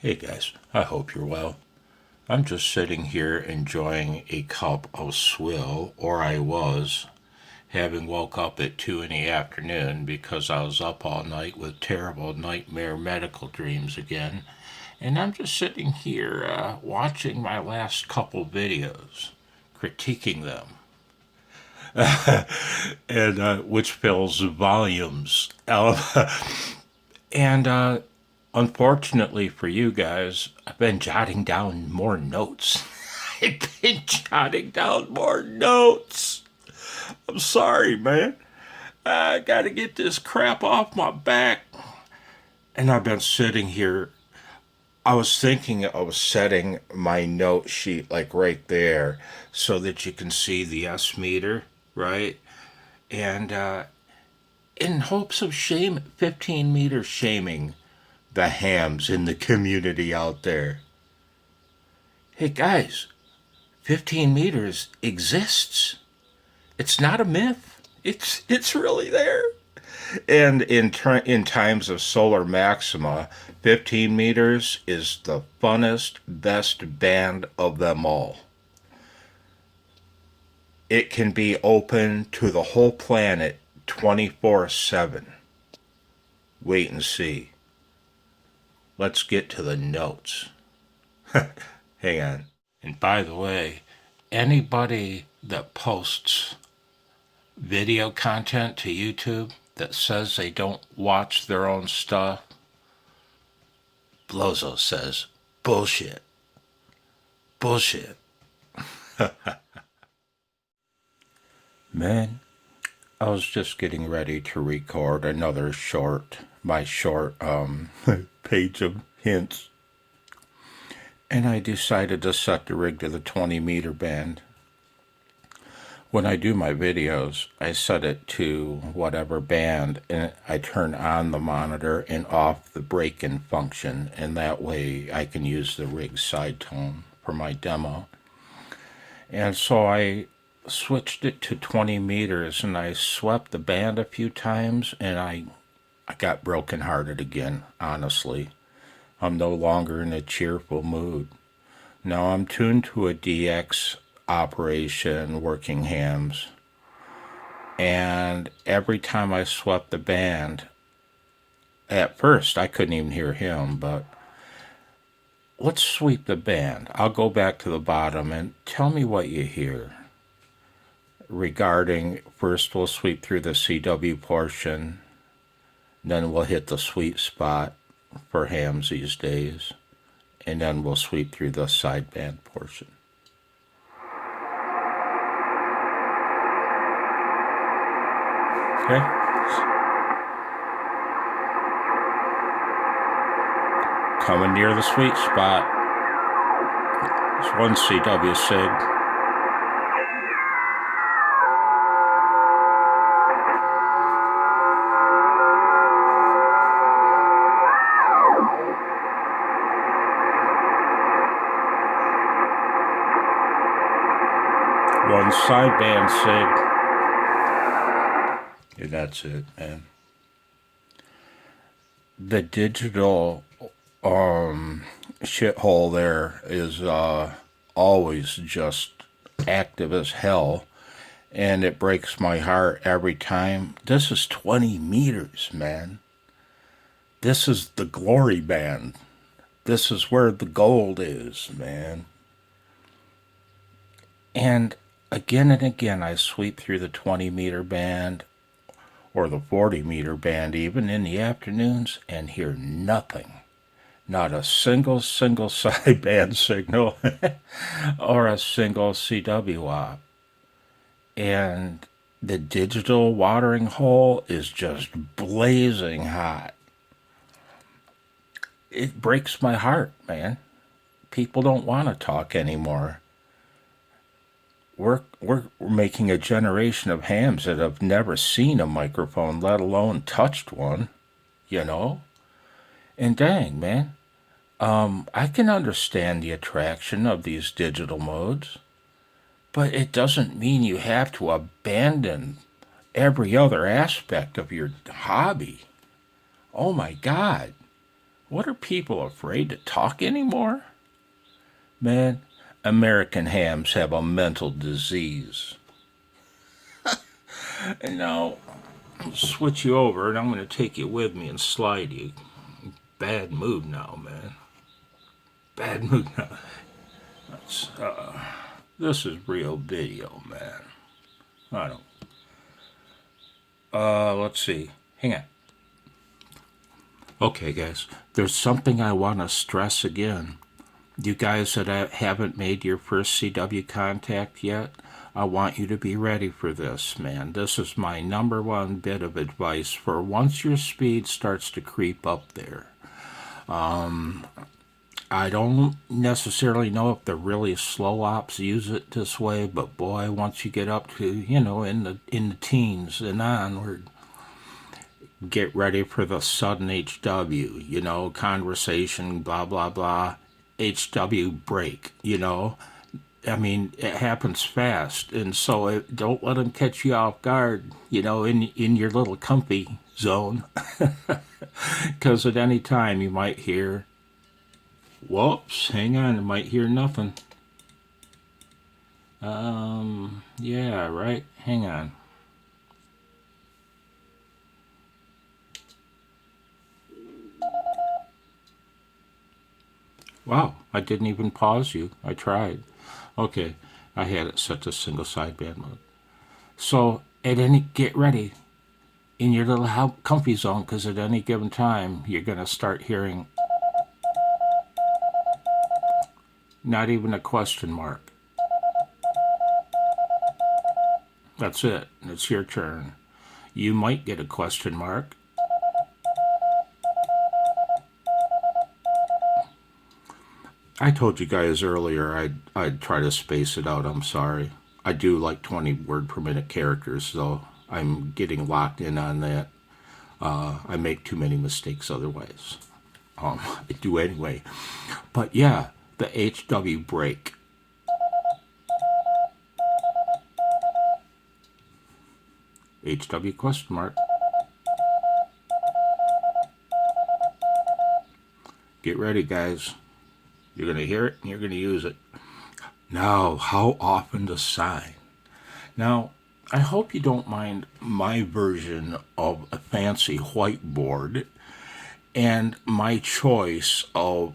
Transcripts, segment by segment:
Hey guys, I hope you're well. I'm just sitting here enjoying a cup of swill, or I was, having woke up at 2 in the afternoon because I was up all night with terrible nightmare medical dreams again. And I'm just sitting here watching my last couple videos, critiquing them, and which fills volumes. And unfortunately for you guys, I've been jotting down more notes. I've been jotting down more notes. I'm sorry, man. I gotta get this crap off my back. And I've been sitting here. I was thinking of setting my note sheet like right there so that you can see the S meter, right? And in hopes of 15 meters shaming the hams in the community out there. Hey guys, 15 meters exists. It's not a myth. It's really there. And in times of solar maxima, 15 meters is the funnest, best band of them all. It can be open to the whole planet 24/7. Wait and see. Let's get to the notes. Hang on. And by the way, anybody that posts video content to YouTube that says they don't watch their own stuff, Blowzo says, bullshit. Bullshit. Man, I was just getting ready to record another my short page of hints. And I decided to set the rig to the 20-meter band. When I do my videos, I set it to whatever band, and I turn on the monitor and off the break-in function, and that way I can use the rig side tone for my demo. And so I switched it to 20 meters, and I swept the band a few times, and I got brokenhearted again, honestly. I'm no longer in a cheerful mood. Now I'm tuned to a DX operation working hams, and every time I swept the band, at first I couldn't even hear him, but let's sweep the band. I'll go back to the bottom and tell me what you hear regarding, first we'll sweep through the CW portion, then we'll hit the sweet spot for hams these days, and then we'll sweep through the sideband portion. Okay? Coming near the sweet spot. It's one CW sig. One sideband sig. And that's it, man. The digital shithole there is always just active as hell, and it breaks my heart every time. This is 20 meters, man. This is the glory band. This is where the gold is, man. And again, I sweep through the 20-meter band, or the 40-meter band even, in the afternoons, and hear nothing. Not a single sideband signal or a single CW op. And the digital watering hole is just blazing hot. It breaks my heart, man. People don't want to talk anymore. We're making a generation of hams that have never seen a microphone, let alone touched one, you know? And dang, man, I can understand the attraction of these digital modes, but it doesn't mean you have to abandon every other aspect of your hobby. Oh my God. What are people afraid to talk anymore? Man, American hams have a mental disease. And now, I'll switch you over and I'm going to take you with me and slide you. Bad mood now, man. Bad mood now. This is real video, man. I don't. Let's see. Hang on. Okay, guys. There's something I want to stress again. You guys that haven't made your first CW contact yet, I want you to be ready for this, man. This is my number one bit of advice for once your speed starts to creep up there. I don't necessarily know if the really slow ops use it this way, but boy, once you get up to, in the teens and onward, get ready for the sudden HW, conversation, blah, blah, blah, HW break, I mean, it happens fast, and so don't let them catch you off guard, in your little comfy zone, because at any time you might hear, whoops, hang on, I might hear nothing. Yeah, right, hang on. Wow, I didn't even pause you. I tried. Okay, I had it set to single sideband mode. So, get ready in your little comfy zone, because at any given time, you're going to start hearing not even a question mark. That's it. It's your turn. You might get a question mark. I told you guys earlier I'd try to space it out. I'm sorry. I do like 20 word per minute characters, so I'm getting locked in on that. I make too many mistakes otherwise. I do anyway. But yeah, the HW break. HW question mark. Get ready, guys. You're going to hear it and you're going to use it. Now, how often to sign? Now, I hope you don't mind my version of a fancy whiteboard and my choice of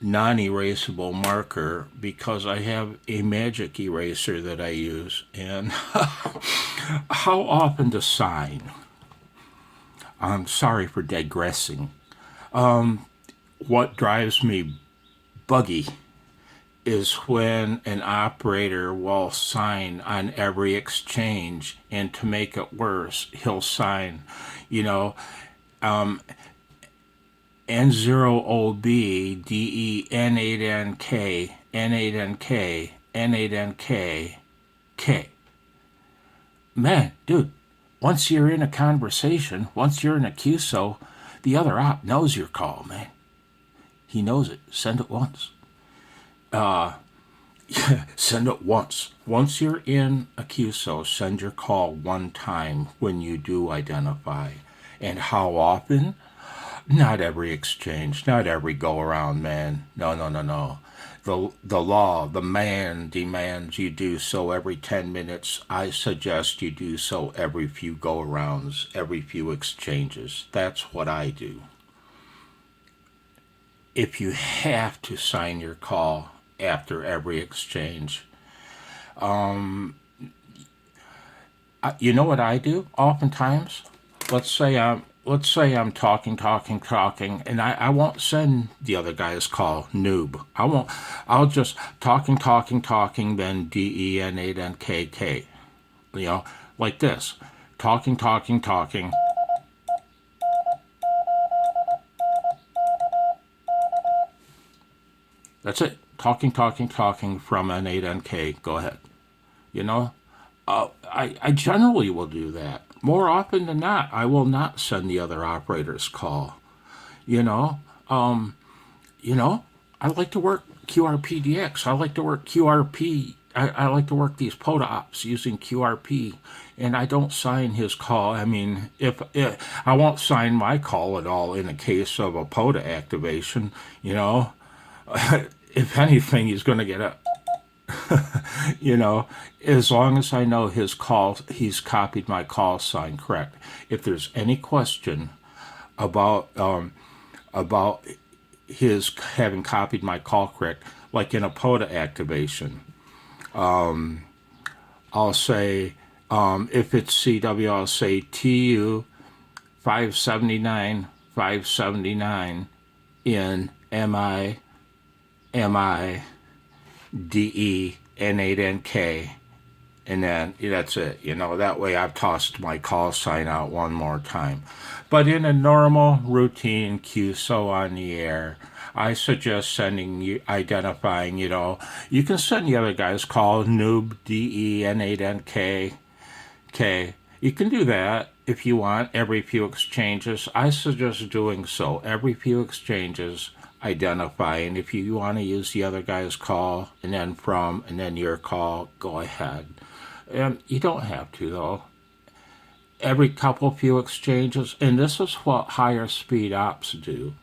non-erasable marker, because I have a magic eraser that I use. And how often to sign? I'm sorry for digressing. What drives me buggy is when an operator will sign on every exchange, and to make it worse, he'll sign, N0OB, DE, N8NK, N8NK, N8NK, K. Man, dude, once you're in a conversation, once you're in a QSO, the other op knows your call, man. He knows it. Send it once. Send it once. Once you're in a QSO, send your call one time when you do identify. And how often? Not every exchange, not every go around, man. No. The law, the man demands you do so every 10 minutes. I suggest you do so every few go arounds, every few exchanges. That's what I do. If you have to sign your call after every exchange, you know what I do oftentimes? Let's say I'm talking, and I won't send the other guy's call, noob. I'll just talking, then DEN8NKK. Like this. Talking. That's it. Talking from an 8NK. Go ahead. I generally will do that. More often than not, I will not send the other operator's call. I like to work QRPDX. I like to work QRP. I like to work these POTA ops using QRP. and I don't sign his call. I mean, if I won't sign my call at all in a case of a POTA activation, you know, if anything, he's going to get a, you know, as long as I know his call, he's copied my call sign correct. If there's any question about his having copied my call correct, like in a POTA activation, I'll say, if it's CW, I'll say TU 579 in MIDE N8NK, and then that's it. You know, that way I've tossed my call sign out one more time. But in a normal routine QSO on the air, I suggest sending you, identifying, you know, you can send the other guy's call, noob DEN8NK. Okay, you can do that if you want every few exchanges. I suggest doing so every few exchanges, identifying. If you want to use the other guy's call and then your call, go ahead. You don't have to, though. Every couple few exchanges, and this is what higher speed ops do,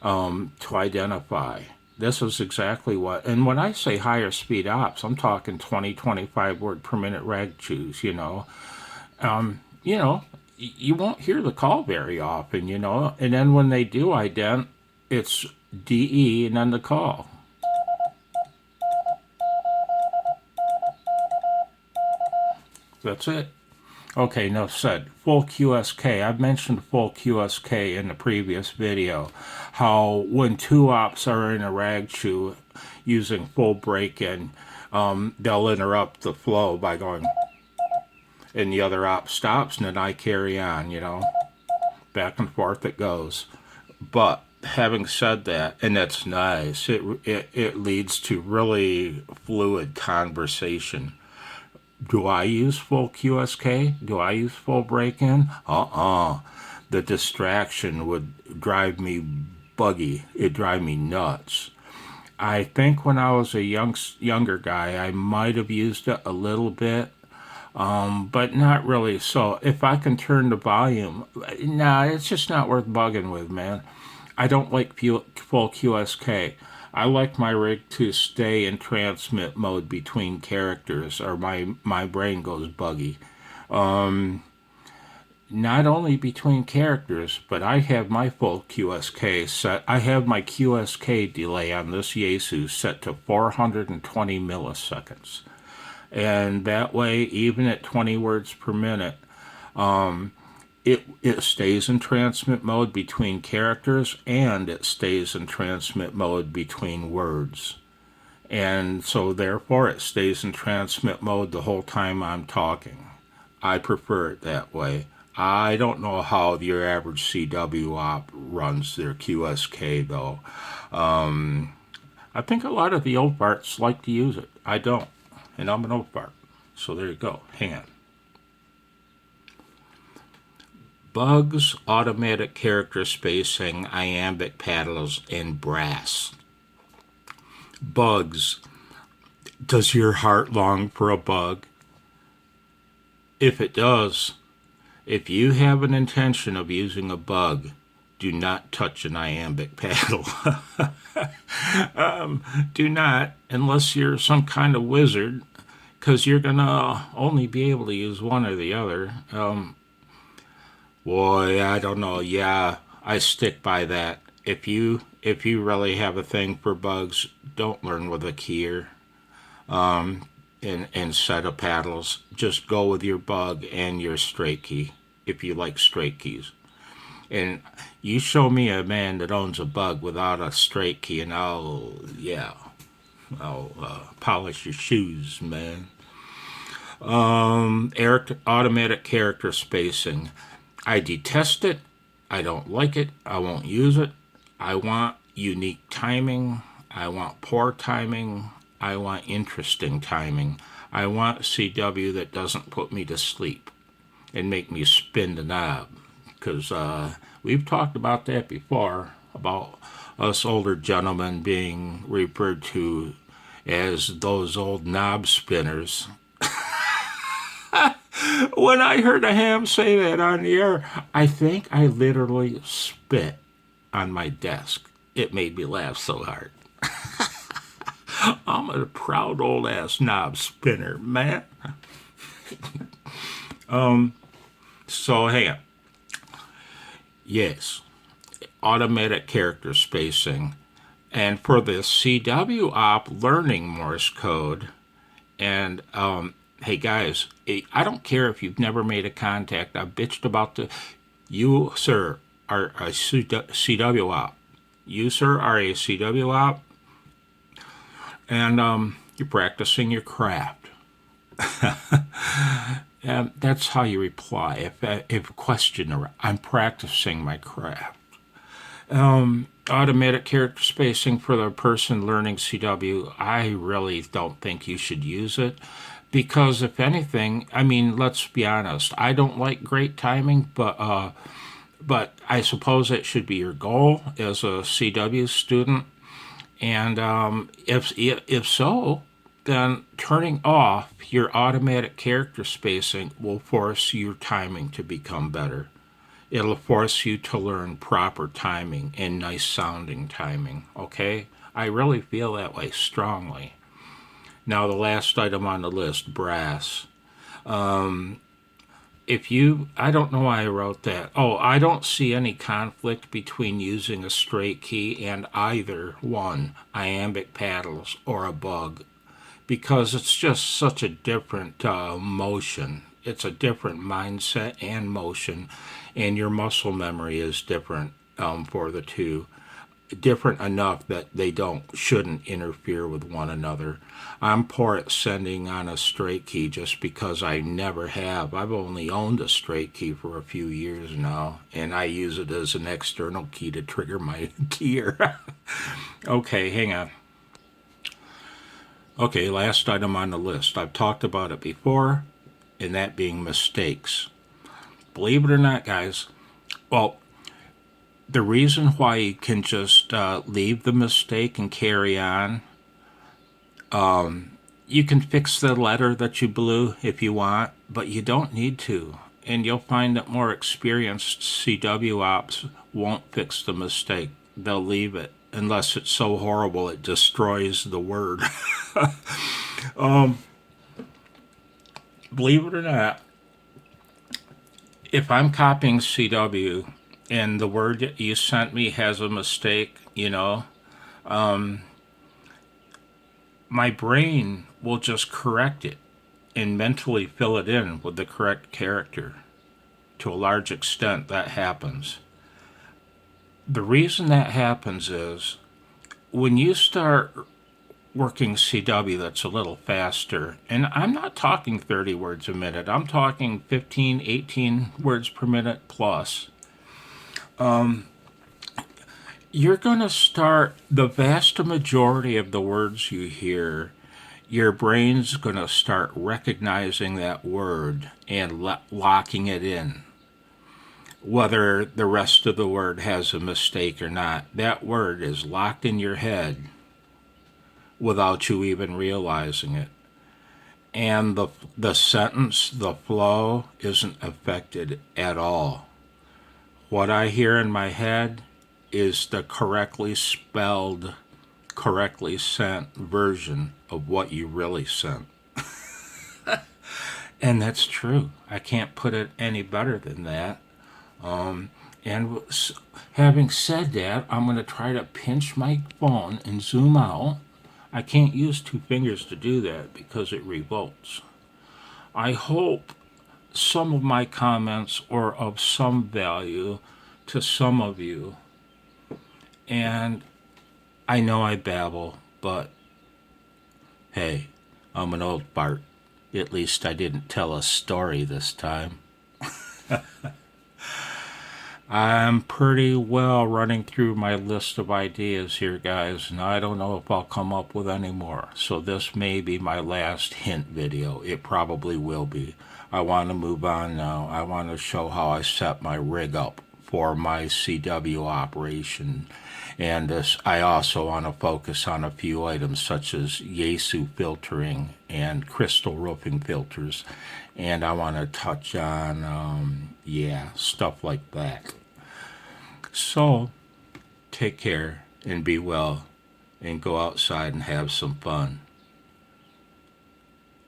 to identify. This is exactly what, and when I say higher speed ops, I'm talking 20, 25 word per minute rag chews, you know. You know, you won't hear the call very often, you know, and then when they do ident, it's DE and then the call. That's it. Okay, enough said. Full QSK. I've mentioned full QSK in the previous video. How when two ops are in a rag chew using full break-in, they'll interrupt the flow by going, and the other op stops, and then I carry on, you know. Back and forth it goes. But having said that, and that's nice, it leads to really fluid conversation. Do I use full QSK? Do I use full break-in? The distraction would drive me buggy. It'd drive me nuts. I think when I was a younger guy, I might have used it a little bit, but not really. So if I can turn the volume, nah, it's just not worth bugging with, man. I don't like full QSK. I like my rig to stay in transmit mode between characters, or my brain goes buggy. Not only between characters, but I have my full QSK set. I have my QSK delay on this Yaesu set to 420 milliseconds. And that way, even at 20 words per minute, it stays in transmit mode between characters, and it stays in transmit mode between words. And so therefore it stays in transmit mode the whole time I'm talking. I prefer it that way. I don't know how your average CW op runs their QSK though. I think a lot of the old farts like to use it. I don't. And I'm an old fart. So there you go. Hang on. Bugs, automatic character spacing, iambic paddles, and brass. Bugs. Does your heart long for a bug? If it does, if you have an intention of using a bug, do not touch an iambic paddle. Do not, unless you're some kind of wizard, because you're going to only be able to use one or the other. Boy, I don't know. Yeah, I stick by that. If you really have a thing for bugs, don't learn with a keyer and set of paddles. Just go with your bug and your straight key, if you like straight keys. And you show me a man that owns a bug without a straight key, and I'll polish your shoes, man. Automatic character spacing. I detest it. I don't like it. I won't use it. I want unique timing. I want poor timing. I want interesting timing. I want CW that doesn't put me to sleep and make me spin the knob. Because we've talked about that before, about us older gentlemen being referred to as those old knob spinners. When I heard a ham say that on the air, I think I literally spit on my desk. It made me laugh so hard. I'm a proud old ass knob spinner, man. So hang on. Yes, automatic character spacing. And for the CW op learning Morse code, and hey guys, I don't care if you've never made a contact. I've bitched about you, sir, are a CW op. You, sir, are a CW op, and you're practicing your craft. And that's how you reply. If a question, I'm practicing my craft. Automatic character spacing for the person learning CW, I really don't think you should use it. Because if anything, I mean, let's be honest, I don't like great timing, but I suppose it should be your goal as a CW student. And if so, then turning off your automatic character spacing will force your timing to become better. It'll force you to learn proper timing and nice sounding timing, okay? I really feel that way strongly. Now, the last item on the list, brass. I don't know why I wrote that. Oh, I don't see any conflict between using a straight key and either one, iambic paddles or a bug, because it's just such a different motion. It's a different mindset and motion, and your muscle memory is different for the two. Different enough that they shouldn't interfere with one another. I'm poor at sending on a straight key just because I never have. I've only owned a straight key for a few years now, and I use it as an external key to trigger my keyer. Okay, hang on. Okay, last item on the list. I've talked about it before, and that being mistakes. Believe it or not, guys, well, the reason why you can just leave the mistake and carry on, you can fix the letter that you blew if you want, but you don't need to. And you'll find that more experienced CW ops won't fix the mistake. They'll leave it unless it's so horrible it destroys the word. Believe it or not, if I'm copying CW and the word that you sent me has a mistake, my brain will just correct it and mentally fill it in with the correct character. To a large extent, that happens. The reason that happens is when you start working CW that's a little faster, and I'm not talking 30 words a minute, I'm talking 15, 18 words per minute plus, you're going to start, the vast majority of the words you hear, your brain's going to start recognizing that word and locking it in. Whether the rest of the word has a mistake or not, that word is locked in your head without you even realizing it. And the sentence, the flow, isn't affected at all. What I hear in my head is the correctly spelled, correctly sent version of what you really sent. And that's true. I can't put it any better than that. And having said that, I'm going to try to pinch my phone and zoom out. I can't use two fingers to do that because it revolts. I hope some of my comments are of some value to some of you. And I know I babble, but hey, I'm an old fart. At least I didn't tell a story this time. I'm pretty well running through my list of ideas here, guys, and I don't know if I'll come up with any more. So this may be my last hint video. It probably will be. I want to move on now. I want to show how I set my rig up for my CW operation. And this, I also want to focus on a few items such as Yaesu filtering and crystal roofing filters. And I want to touch on, stuff like that. So, take care and be well and go outside and have some fun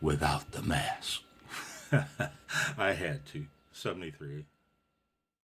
without the mask. I had to. 73.